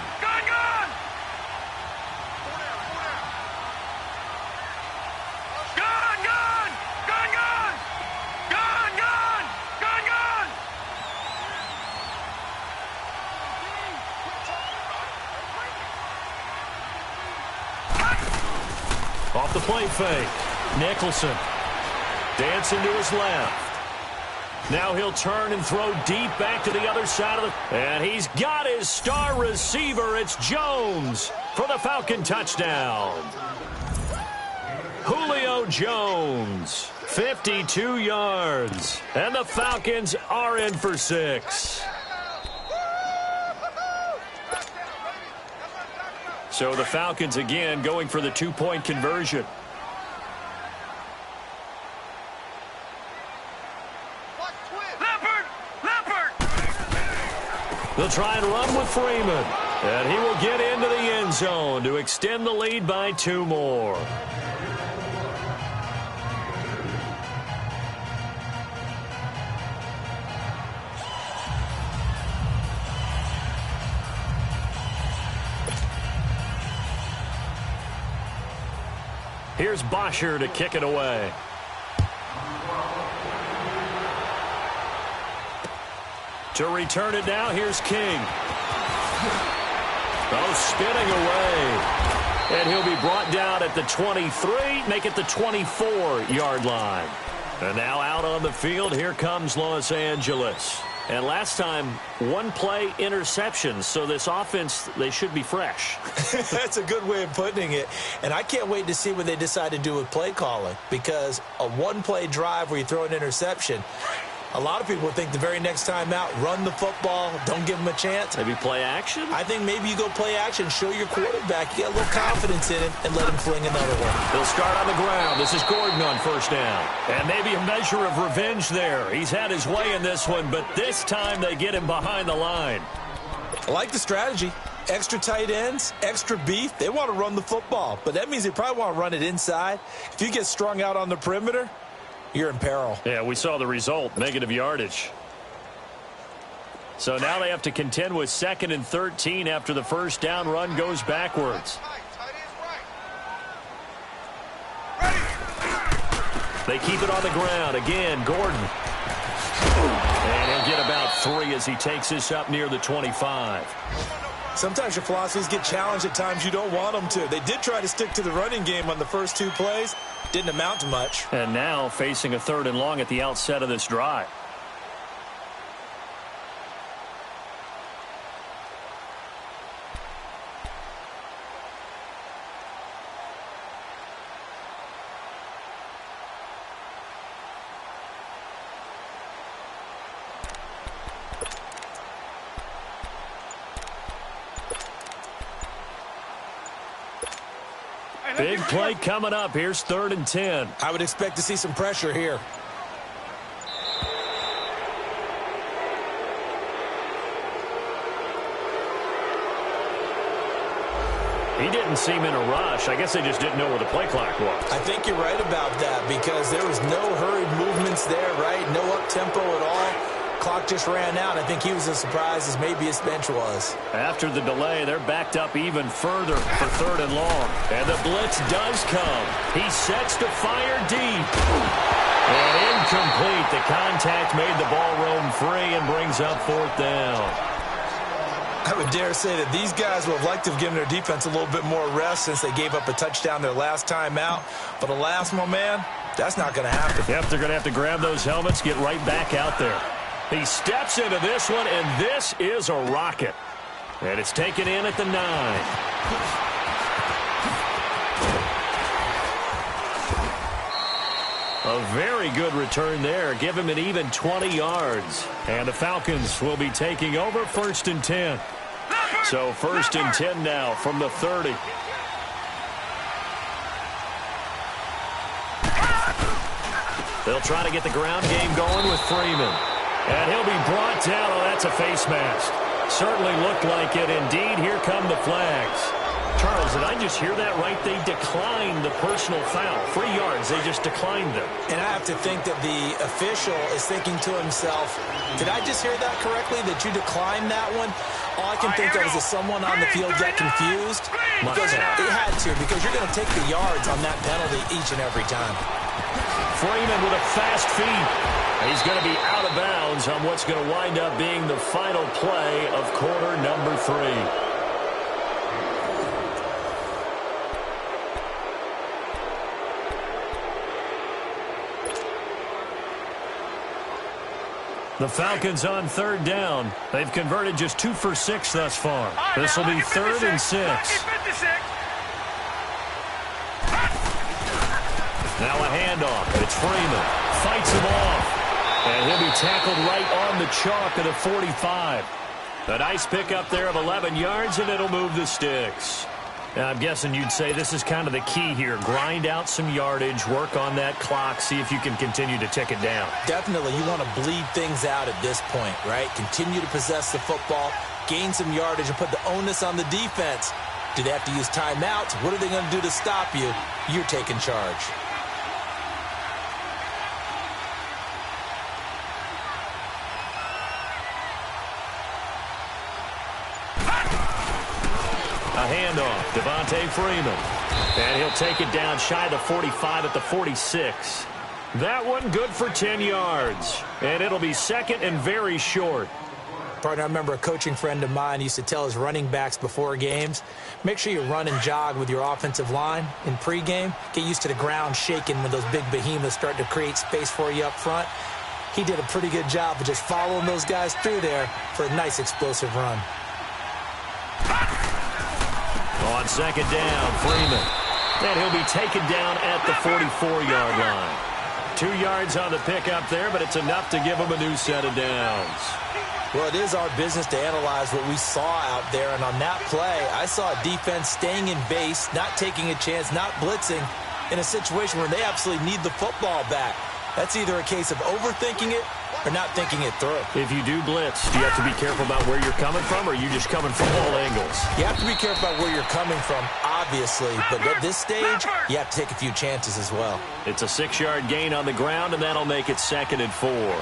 Off the play fake, Nicholson dancing to his left. Now he'll turn and throw deep back to the other side of the... And he's got his star receiver. It's Jones for the Falcon touchdown. Julio Jones, 52 yards. And the Falcons are in for 6. So the Falcons again going for the 2-point conversion. They'll try and run with Freeman. And he will get into the end zone to extend the lead by 2 more. Here's Bosher to kick it away. To return it now, here's King. Oh, spinning away. And he'll be brought down at the 23, make it the 24-yard line. And now out on the field, here comes Los Angeles. And last time, 1-play interceptions, so this offense, they should be fresh. That's a good way of putting it. And I can't wait to see what they decide to do with play calling, because a 1-play drive where you throw an interception, a lot of people think the very next time out, run the football, don't give them a chance. Maybe play action? I think maybe you go play action, show your quarterback, you get a little confidence in him, and let him fling another one. He'll start on the ground. This is Gordon on 1st down. And maybe a measure of revenge there. He's had his way in this one, but this time they get him behind the line. I like the strategy. Extra tight ends, extra beef. They want to run the football, but that means they probably want to run it inside. If you get strung out on the perimeter, you're in peril. Yeah, we saw the result, negative yardage. So now they have to contend with 2nd and 13 after the 1st down run goes backwards. They keep it on the ground. Again, Gordon. And he'll get about 3 as he takes this up near the 25. Sometimes your philosophies get challenged at times you don't want them to. They did try to stick to the running game on the first 2 plays. Didn't amount to much. And now facing a 3rd and long at the outset of this drive. Big play coming up. Here's 3rd and 10. I would expect to see some pressure here. He didn't seem in a rush. I guess they just didn't know where the play clock was. I think you're right about that because there was no hurried movements there, right? No up-tempo at all. Clock just ran out. I think he was as surprised as maybe his bench was. After the delay, they're backed up even further for 3rd and long. And the blitz does come. He sets to fire deep. And incomplete. The contact made the ball roam free and brings up 4th down. I would dare say that these guys would have liked to have given their defense a little bit more rest since they gave up a touchdown their last time out. But alas, my man, that's not going to happen. Yep, they're going to have to grab those helmets, get right back out there. He steps into this one, and this is a rocket. And it's taken in at the 9. A very good return there. Give him an even 20 yards. And the Falcons will be taking over 1st and 10. So 1st and 10 now from the 30. They'll try to get the ground game going with Freeman. And he'll be brought down. Oh, that's a face mask. Certainly looked like it. Indeed, here come the flags. Charles, did I just hear that right? They declined the personal foul. 3 yards, they just declined them. And I have to think that the official is thinking to himself, did I just hear that correctly, that you declined that one? All I can think of is that someone on the field got confused. Because it had to, because you're going to take the yards on that penalty each and every time. Freeman with a fast feet. He's going to be out of bounds on what's going to wind up being the final play of quarter number 3. The Falcons on 3rd down. They've converted just 2 for 6 thus far. This will be 3rd and 6. Now a handoff. It's Freeman. Fights him off. And he'll be tackled right on the chalk of the 45. A nice pickup there of 11 yards, and it'll move the sticks. Now, I'm guessing you'd say this is kind of the key here. Grind out some yardage, work on that clock, see if you can continue to tick it down. Definitely. You want to bleed things out at this point, right? Continue to possess the football, gain some yardage, and put the onus on the defense. Do they have to use timeouts? What are they going to do to stop you? You're taking charge. A handoff, Devontae Freeman. And he'll take it down shy of the 45 at the 46. That one good for 10 yards. And it'll be 2nd and very short. Partner, I remember a coaching friend of mine used to tell his running backs before games, make sure you run and jog with your offensive line in pregame. Get used to the ground shaking when those big behemoths start to create space for you up front. He did a pretty good job of just following those guys through there for a nice explosive run. On 2nd down, Freeman. And he'll be taken down at the 44-yard line. 2 yards on the pickup there, but it's enough to give him a new set of downs. Well, it is our business to analyze what we saw out there, and on that play, I saw a defense staying in base, not taking a chance, not blitzing, in a situation where they absolutely need the football back. That's either a case of overthinking it or not thinking it through. If you do blitz, do you have to be careful about where you're coming from, or are you just coming from all angles? You have to be careful about where you're coming from, obviously, but at this stage, you have to take a few chances as well. It's a 6-yard gain on the ground, and that'll make it 2nd and 4.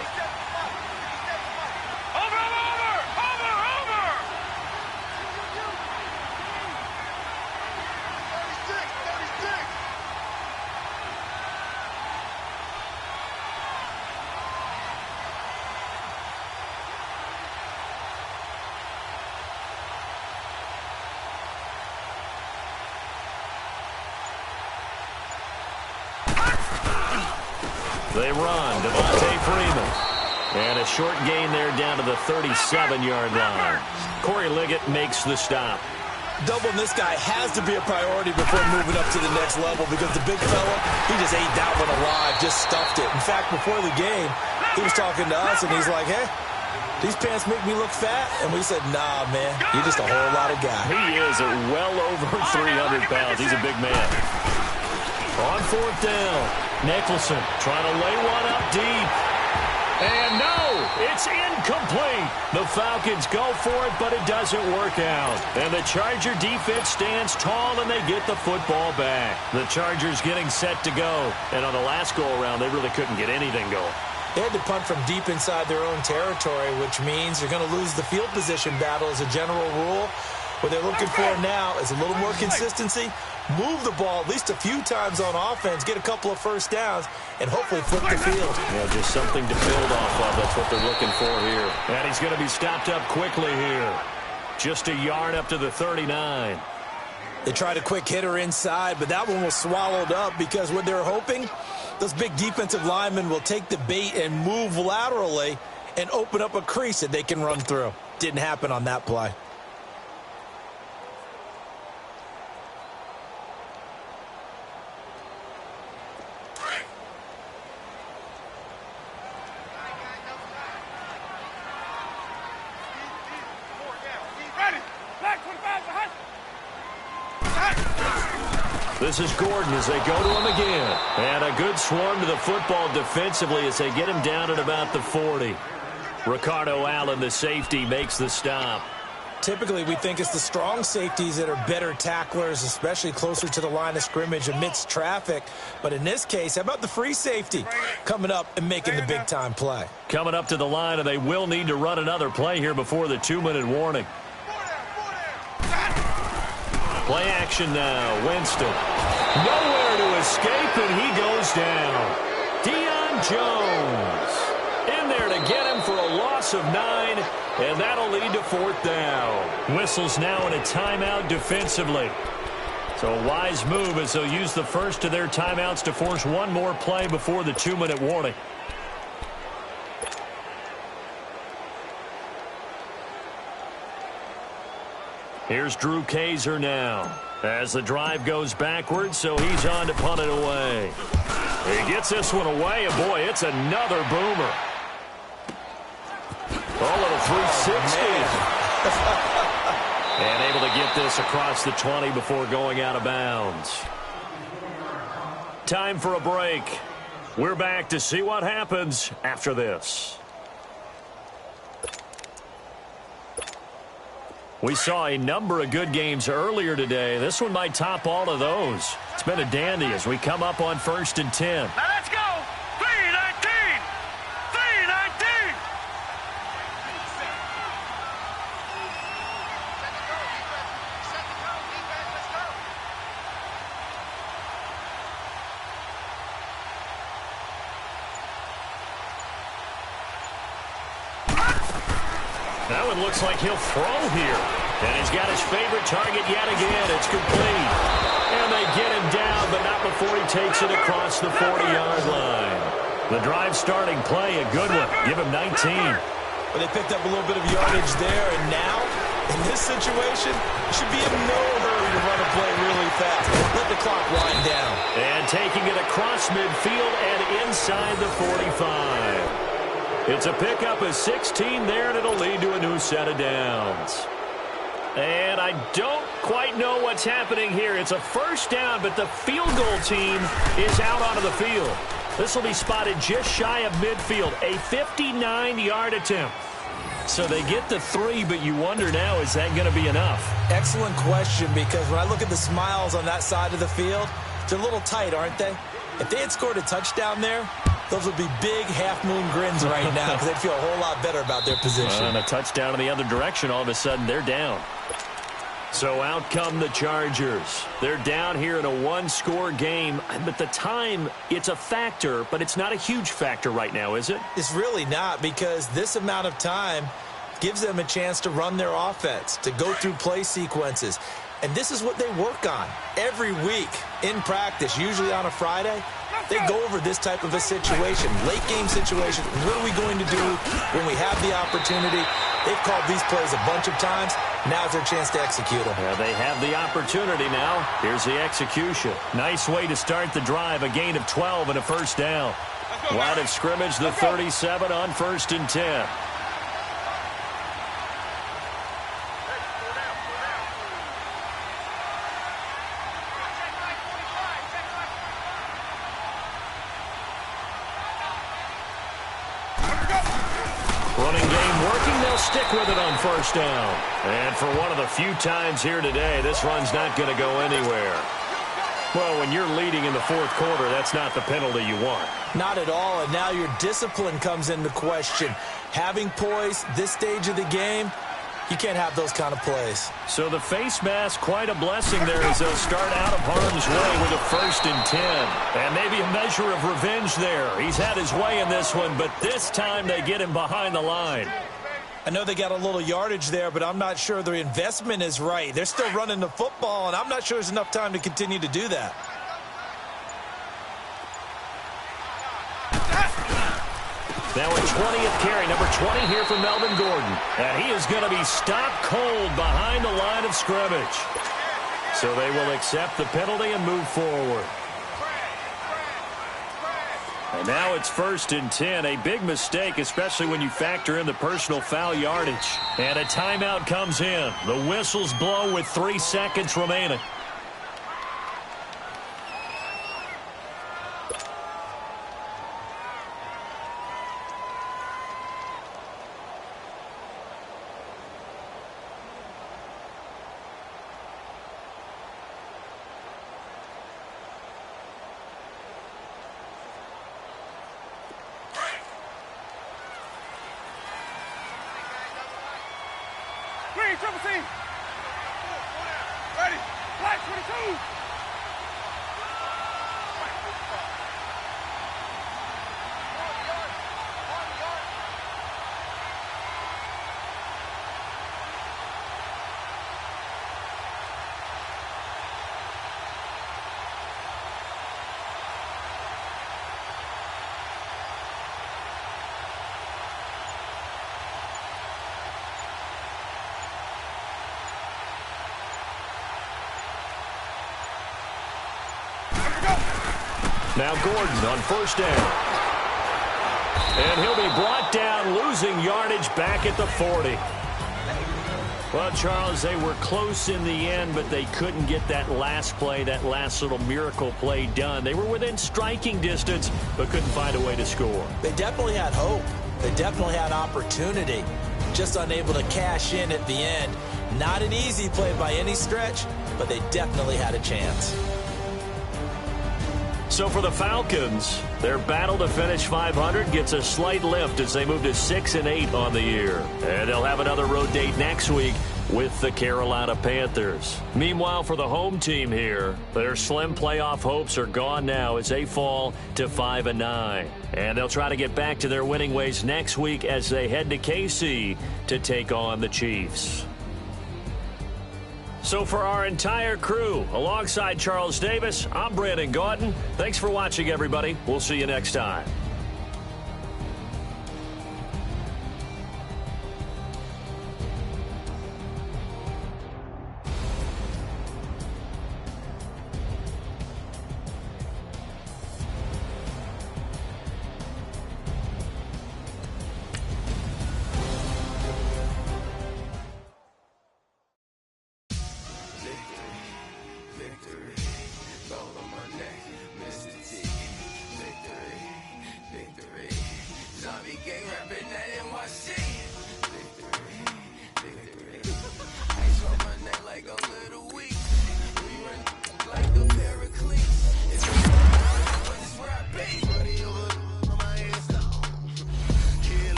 They run, Devontae Freeman. And a short gain there down to the 37-yard line. Corey Liggett makes the stop. Doubling this guy has to be a priority before moving up to the next level, because the big fella, he just ate that one alive, just stuffed it. In fact, before the game, he was talking to us, and he's like, hey, these pants make me look fat? And we said, nah, man, you're just a whole lot of guy. He is at well over 300 pounds. He's a big man. On 4th down, Nicholson trying to lay one up deep. And no, it's incomplete. The Falcons go for it, but it doesn't work out. And the Charger defense stands tall, and they get the football back. The Chargers getting set to go. And on the last go-around, they really couldn't get anything going. They had to punt from deep inside their own territory, which means they're going to lose the field position battle as a general rule. What they're looking for now is a little more consistency, move the ball at least a few times on offense, get a couple of first downs, and hopefully flip the field. Yeah, just something to build off of. That's what they're looking for here. And he's going to be stopped up quickly here. Just a yard up to the 39. They tried a quick hitter inside, but that one was swallowed up because what they're hoping, those big defensive linemen will take the bait and move laterally and open up a crease that they can run through. Didn't happen on that play. This is Gordon as they go to him again. And a good swarm to the football defensively as they get him down at about the 40. Ricardo Allen, the safety, makes the stop. Typically, we think it's the strong safeties that are better tacklers, especially closer to the line of scrimmage amidst traffic. But in this case, how about the free safety coming up and making the big-time play? Coming up to the line, and they will need to run another play here before the 2-minute warning. Play action now. Winston. Nowhere to escape, and he goes down. Deion Jones in there to get him for a loss of 9, and that'll lead to 4th down. Whistles now in a timeout defensively. So a wise move as they'll use the first of their timeouts to force one more play before the 2-minute warning. Here's Drew Kaiser now as the drive goes backwards, so he's on to punt it away. He gets this one away, and boy, it's another boomer. Oh, little 360. And able to get this across the 20 before going out of bounds. Time for a break. We're back to see what happens after this. We saw a number of good games earlier today. This one might top all of those. It's been a dandy as we come up on 1st and 10. Now let's go. 3-19. 3-19. That one looks like he'll throw here. And he's got his favorite target yet again. It's complete. And they get him down, but not before he takes it across the 40-yard line. The drive starting play, a good one. Give him 19. Well, they picked up a little bit of yardage there, and now, in this situation, should be in no hurry to run a play really fast. Let the clock wind down. And taking it across midfield and inside the 45. It's a pickup of 16 there, and it'll lead to a new set of downs. And I don't quite know what's happening here. It's a first down, but the field goal team is out onto the field. This will be spotted just shy of midfield, a 59-yard attempt. So they get the 3, but you wonder now, is that going to be enough? Excellent question, because when I look at the smiles on that side of the field, they're a little tight, aren't they? If they had scored a touchdown there, those would be big half-moon grins right now because they'd feel a whole lot better about their position. And a touchdown in the other direction, all of a sudden they're down. So out come the Chargers. They're down here in a one-score game. But the time, it's a factor, but it's not a huge factor right now, is it? It's really not, because this amount of time gives them a chance to run their offense, to go through play sequences. And this is what they work on every week in practice, usually on a Friday. They go over this type of a situation, late game situation. What are we going to do when we have the opportunity? They've called these plays a bunch of times. Now's their chance to execute them. Yeah, they have the opportunity now. Here's the execution. Nice way to start the drive, a gain of 12 and a first down. Line of scrimmage, the 37 on 1st and 10. Stick with it on first down. And for one of the few times here today, this run's not going to go anywhere. Well, when you're leading in the 4th quarter, that's not the penalty you want. Not at all, and now your discipline comes into question. Having poise this stage of the game, you can't have those kind of plays. So the face mask, quite a blessing there as they'll start out of harm's way with a 1st and 10. And maybe a measure of revenge there. He's had his way in this one, but this time they get him behind the line. I know they got a little yardage there, but I'm not sure their investment is right. They're still running the football, and I'm not sure there's enough time to continue to do that. Now a 20th carry, number 20 here for Melvin Gordon. And he is going to be stopped cold behind the line of scrimmage. So they will accept the penalty and move forward. And now it's 1st and 10. A big mistake, especially when you factor in the personal foul yardage. And a timeout comes in. The whistles blow with 3 seconds remaining. triple C. Ready. Black 22. Now Gordon on first down. And he'll be brought down, losing yardage back at the 40. Well, Charles, they were close in the end, but they couldn't get that last play, that last little miracle play done. They were within striking distance, but couldn't find a way to score. They definitely had hope. They definitely had opportunity. Just unable to cash in at the end. Not an easy play by any stretch, but they definitely had a chance. So for the Falcons, their battle to finish 500 gets a slight lift as they move to 6-8 on the year. And they'll have another road date next week with the Carolina Panthers. Meanwhile, for the home team here, their slim playoff hopes are gone now as they fall to 5-9. And they'll try to get back to their winning ways next week as they head to KC to take on the Chiefs. So for our entire crew, alongside Charles Davis, I'm Brandon Gaudin. Thanks for watching, everybody. We'll see you next time.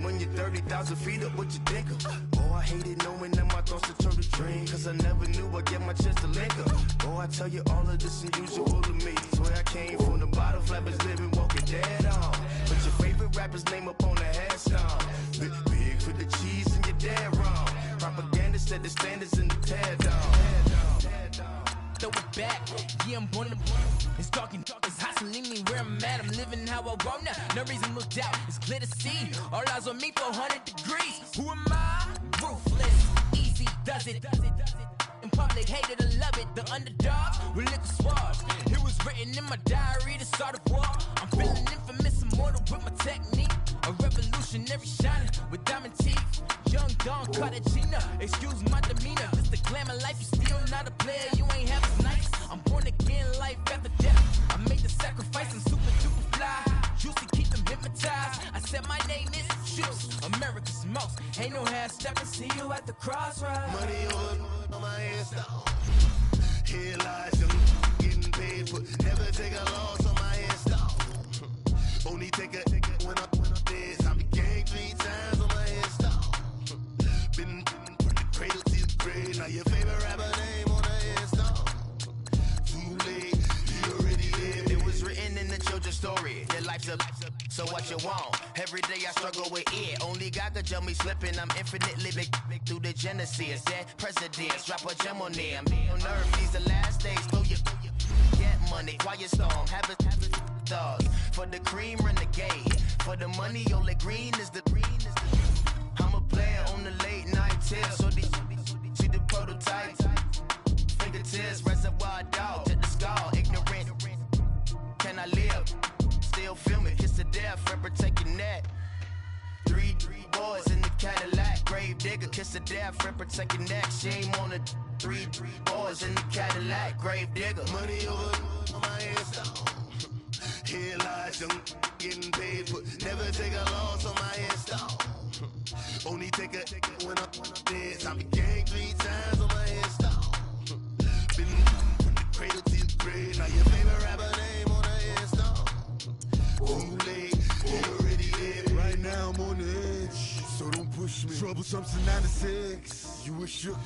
When you're 30,000 feet up, what you think of? Oh, I hated knowing that my thoughts would turn to dream, cause I never knew I'd get my chance to link up. Oh, I tell you all of this unusual to me. Swear I came from the bottom, flappers living, walking dead on. Put your favorite rapper's name up on the headstone. Big for the cheese and you're dead wrong. Propaganda set the standards in the tear down. Throw it back, yeah, I'm on the it's talking, it's hustling me where I'm at. I'm living how I want now. No reason to look doubt, it's clear to see. All eyes on me, 400 degrees. Who am I? Ruthless, easy, does it. In public, hate it or love it. The underdogs with liquor swabs. It was written in my diary to start a war. I'm feeling infamous, immortal with my technique. A revolutionary shining with diamond teeth. Young Don Cartagena, excuse my demeanor. Just a glamour life, you still not a player. You ain't half as nice. I'm born again, life after death. I made the sacrifice, I'm super duper fly. Used to keep them hypnotized. I said my name is Juice, America's most. Ain't no half stepping, see you at the crossroads. Money on my headstone. Here lies young, getting paid for. Never take a loss on my headstone. Only take a when I'm dead. I be gang 3 times on my headstone. Been from the cradle to the grave. Now your favorite rapper name on the headstone. Too late, you already lived. It was written in the children's story. Your life's a so what you want? Every day I struggle with it. Only God could jump me slipping. I'm infinitely big through the genesis. Dead presidents, drop a gem on them. On earth, these the last days. Throw your get money, quiet storm. Have it thugs. For the cream, renegade. For the money, only green is the I'm a player on the late night tip. So see the prototype. Fingertips, reservoir dog to the skull. Ignorant. Can I live? Still film it. Kiss to death, forever take your neck. 3 boys in the Cadillac. Grave digger, kiss to death, forever take your neck. Shame on the 3 boys in the Cadillac. Grave digger. Money over on my headstone. Here lies young, getting paid for. Never take a loss on my headstone. Only take a when I'm dead. I'm gang 3 times on my headstone. Been from the cradle to the grave. Now your favorite rapper name on a headstone. Too late, you already dead. Right now I'm on the edge, so don't push me. Troublesome to 96. You wish you